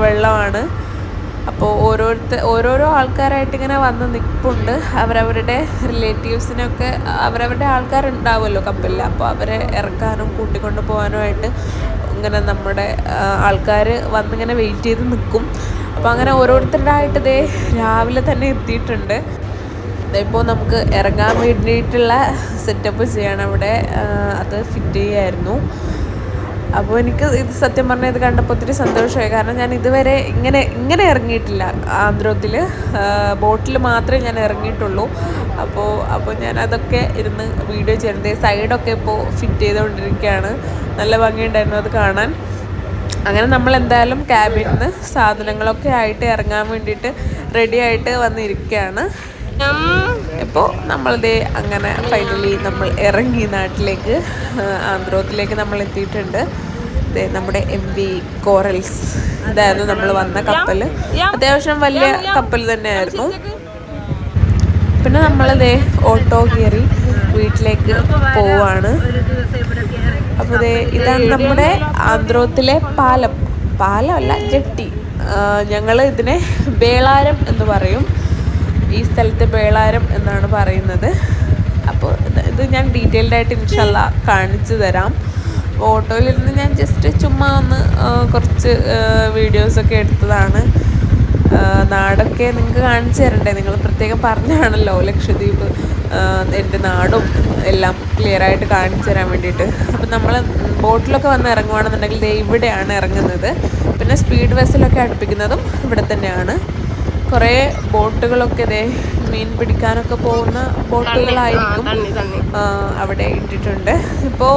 Speaker 1: വെള്ളമാണ്. അപ്പോൾ ഓരോരോ ആൾക്കാരായിട്ട് ഇങ്ങനെ വന്ന് നിൽപ്പുണ്ട്. അവരവരുടെ റിലേറ്റീവ്സിനൊക്കെ അവരവരുടെ ആൾക്കാരുണ്ടാവുമല്ലോ കപ്പലിൽ. അപ്പോൾ അവരെ ഇറക്കാനും കൂട്ടിക്കൊണ്ട് പോകാനുമായിട്ട് ഇങ്ങനെ നമ്മുടെ ആൾക്കാർ വന്നിങ്ങനെ വെയിറ്റ് ചെയ്ത് നിൽക്കും. അപ്പോൾ അങ്ങനെ ഓരോരുത്തരുടെ ആയിട്ട് ഇതേ രാവിലെ തന്നെ എത്തിയിട്ടുണ്ട്. ഇപ്പോൾ നമുക്ക് ഇറങ്ങാൻ വേണ്ടിയിട്ടുള്ള സെറ്റപ്പ് ചെയ്യണം അവിടെ, അത് ഫിറ്റ് ചെയ്യായിരുന്നു. അപ്പോൾ എനിക്ക് ഇത് സത്യം പറഞ്ഞാൽ ഇത് കണ്ടപ്പോൾ ഒത്തിരി സന്തോഷമായി. കാരണം ഞാൻ ഇതുവരെ ഇങ്ങനെ ഇറങ്ങിയിട്ടില്ല. ആന്ധ്രത്തിൽ ബോട്ടിൽ മാത്രമേ ഞാൻ ഇറങ്ങിയിട്ടുള്ളൂ. അപ്പോൾ ഞാൻ അതൊക്കെ ഇരുന്ന് വീഡിയോ ചെയ്യുന്നത്. സൈഡൊക്കെ ഇപ്പോൾ ഫിറ്റ് ചെയ്തുകൊണ്ടിരിക്കുകയാണ്. നല്ല ഭംഗിയുണ്ടായിരുന്നു അത് കാണാൻ. അങ്ങനെ നമ്മൾ എന്തായാലും ക്യാബിൽ നിന്ന് സാധനങ്ങളൊക്കെ ആയിട്ട് ഇറങ്ങാൻ വേണ്ടിയിട്ട് റെഡി ആയിട്ട് വന്നിരിക്കുകയാണ്. ഇപ്പോൾ നമ്മളിതേ അങ്ങനെ ഫൈനലി നമ്മൾ ഇറങ്ങി നാട്ടിലേക്ക്, ആന്ധ്രോത്തിലേക്ക് നമ്മൾ എത്തിയിട്ടുണ്ട്. ഇതേ നമ്മുടെ MV കോറൽസ്, ഇതായിരുന്നു നമ്മൾ വന്ന കപ്പൽ. അത്യാവശ്യം വലിയ കപ്പൽ തന്നെയായിരുന്നു. പിന്നെ നമ്മളിതേ ഓട്ടോ കയറി വീട്ടിലേക്ക് പോവാണ്. അപ്പോൾ ഇതാണ് നമ്മുടെ ആന്ധ്രോത്തിലെ പാലമല്ല, ജെട്ടി. ഞങ്ങൾ ഇതിനെ ബേളാരം എന്ന് പറയും. ഈ സ്ഥലത്ത് ബേളാരം എന്നാണ് പറയുന്നത്. അപ്പോൾ ഇത് ഞാൻ ഡീറ്റെയിൽഡ് ആയിട്ട് ഇൻഷാല്ലാ കാണിച്ചു തരാം. ഓട്ടോയിലിരുന്ന് ഞാൻ ജസ്റ്റ് ചുമ്മാ ഒന്ന് കുറച്ച് വീഡിയോസൊക്കെ എടുത്തതാണ്. നാടൊക്കെ നിങ്ങൾക്ക് കാണിച്ചു തരണ്ടേ, നിങ്ങൾ പ്രത്യേകം പറഞ്ഞാണല്ലോ ലക്ഷദ്വീപ് എൻ്റെ നാടും എല്ലാം ക്ലിയറായിട്ട് കാണിച്ചു തരാൻ വേണ്ടിയിട്ട്. അപ്പം നമ്മൾ ബോട്ടിലൊക്കെ വന്ന് ഇറങ്ങുകയാണെന്നുണ്ടെങ്കിൽ ഇവിടെയാണ് ഇറങ്ങുന്നത്. പിന്നെ സ്പീഡ് വെസലൊക്കെ അടുപ്പിക്കുന്നതും ഇവിടെ തന്നെയാണ്. കുറേ ബോട്ടുകളൊക്കെ മീൻ പിടിക്കാനൊക്കെ പോകുന്ന ബോട്ടുകളായിരിക്കും അവിടെ ഇട്ടിട്ടുണ്ട്. ഇപ്പോൾ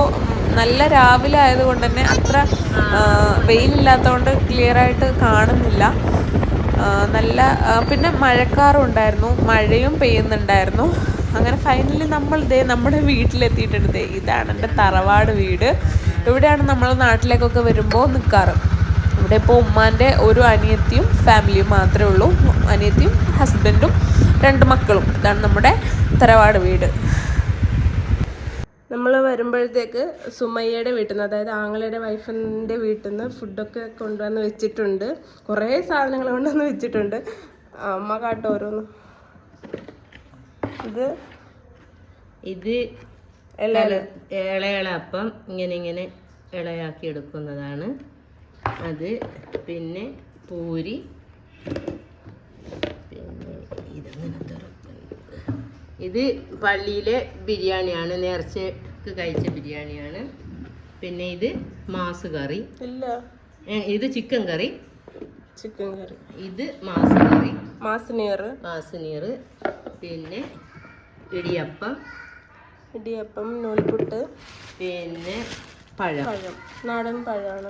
Speaker 1: നല്ല രാവിലെ ആയതുകൊണ്ട് തന്നെ അത്ര വെയിലില്ലാത്തതുകൊണ്ട് ക്ലിയറായിട്ട് കാണുന്നില്ല. നല്ല പിന്നെ മഴക്കാറും ഉണ്ടായിരുന്നു, മഴയും പെയ്യുന്നുണ്ടായിരുന്നു. അങ്ങനെ ഫൈനലി നമ്മൾ നമ്മുടെ വീട്ടിലെത്തിയിട്ടുണ്ട്. ഇതാണ് എൻ്റെ തറവാട് വീട്. ഇവിടെയാണ് നമ്മൾ നാട്ടിലേക്കൊക്കെ വരുമ്പോൾ നിൽക്കാറ്. ഇവിടെ ഇപ്പോൾ ഉമ്മാൻ്റെ ഒരു അനിയത്തിയും ഫാമിലിയും മാത്രമേ ഉള്ളൂ. അനിയത്തിയും ഹസ്ബൻഡും 2 മക്കളും. ഇതാണ് നമ്മുടെ തറവാട് വീട്. നമ്മൾ വരുമ്പോഴത്തേക്ക് സുമയ്യയുടെ വീട്ടിൽ നിന്ന്, അതായത് ആങ്ങളുടെ വൈഫിൻ്റെ വീട്ടിൽ നിന്ന് ഫുഡൊക്കെ കൊണ്ടുവന്ന് വെച്ചിട്ടുണ്ട്. കുറേ സാധനങ്ങൾ കൊണ്ടുവന്ന് വെച്ചിട്ടുണ്ട്. അമ്മ കാട്ടോ ഓരോന്ന്. ഇത്
Speaker 2: ഇളയളപ്പം ഇങ്ങനെ ഇളയാക്കി എടുക്കുന്നതാണ് അത്. പിന്നെ പൂരി, പിന്നെ ഇത് പള്ളിയിലെ ബിരിയാണിയാണ്, നേർച്ചക്ക് കഴിച്ച ബിരിയാണിയാണ്. പിന്നെ ഇത് മാസ് കറി, ഇത് ചിക്കൻ കറി, ഇത് മാസ് കറി, മാസ് നീർ. പിന്നെ ഇടിയപ്പം,
Speaker 1: നൂൽപുട്ട്,
Speaker 2: പിന്നെ പഴം,
Speaker 1: നാടൻ പഴമാണ്.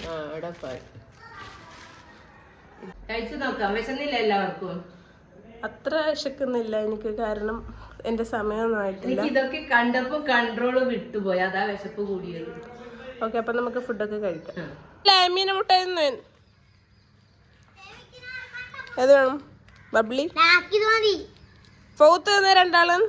Speaker 2: നാടൻ പഴം കഴിച്ചു നോക്കാം. വിശന്നില്ല എല്ലാവർക്കും?
Speaker 1: അത്ര വിശക്കുന്നില്ല എനിക്ക്, കാരണം എന്റെ സമയമൊന്നും ആയിട്ടില്ല.
Speaker 2: എനിക്ക് ഇതൊക്കെ കണ്ടപ്പോ കൺട്രോള് വിട്ടുപോയി, അതാ വിശപ്പ് കൂടിയത്.
Speaker 1: ഓക്കെ, അപ്പൊ നമുക്ക് ഫുഡൊക്കെ കഴിക്കാം. മീന മുട്ട ഏത് വേണം? ബബ്ലി ഫോത്ത് തന്നെ രണ്ടാളും.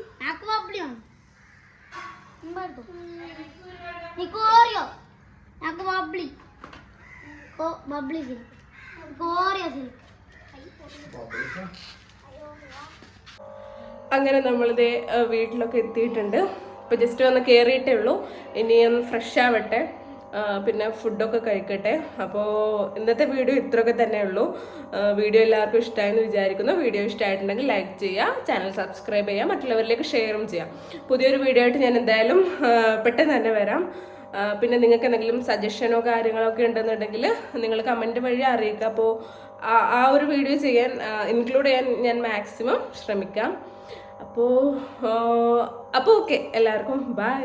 Speaker 1: അങ്ങനെ നമ്മളിത് വീട്ടിലൊക്കെ എത്തിയിട്ടുണ്ട്. ഇപ്പോൾ ജസ്റ്റ് ഒന്ന് കയറിയിട്ടേ ഉള്ളൂ. ഇനി ഒന്ന് ഫ്രഷ് ആവട്ടെ, പിന്നെ ഫുഡൊക്കെ കഴിക്കട്ടെ. അപ്പോൾ ഇന്നത്തെ വീഡിയോ ഇത്രയൊക്കെ തന്നെ ഉള്ളൂ. വീഡിയോ എല്ലാവർക്കും ഇഷ്ടമായെന്ന് വിചാരിക്കുന്നു. വീഡിയോ ഇഷ്ടമായിട്ടുണ്ടെങ്കിൽ ലൈക്ക് ചെയ്യുക, ചാനൽ സബ്സ്ക്രൈബ് ചെയ്യുക, മറ്റുള്ളവരിലേക്ക് ഷെയറും ചെയ്യാം. പുതിയൊരു വീഡിയോ ആയിട്ട് ഞാൻ എന്തായാലും പെട്ടെന്ന് തന്നെ വരാം. പിന്നെ നിങ്ങൾക്ക് എന്തെങ്കിലും സജഷനോ കാര്യങ്ങളോ ഒക്കെ ഉണ്ടെന്നുണ്ടെങ്കിൽ നിങ്ങൾ കമൻറ്റ് വഴി അറിയിക്കുക. അപ്പോൾ ആ ഒരു വീഡിയോ ചെയ്യാൻ ഇൻക്ലൂഡ് ചെയ്യാൻ ഞാൻ മാക്സിമം ശ്രമിക്കാം. അപ്പോൾ ഓക്കെ, എല്ലാവർക്കും ബൈ.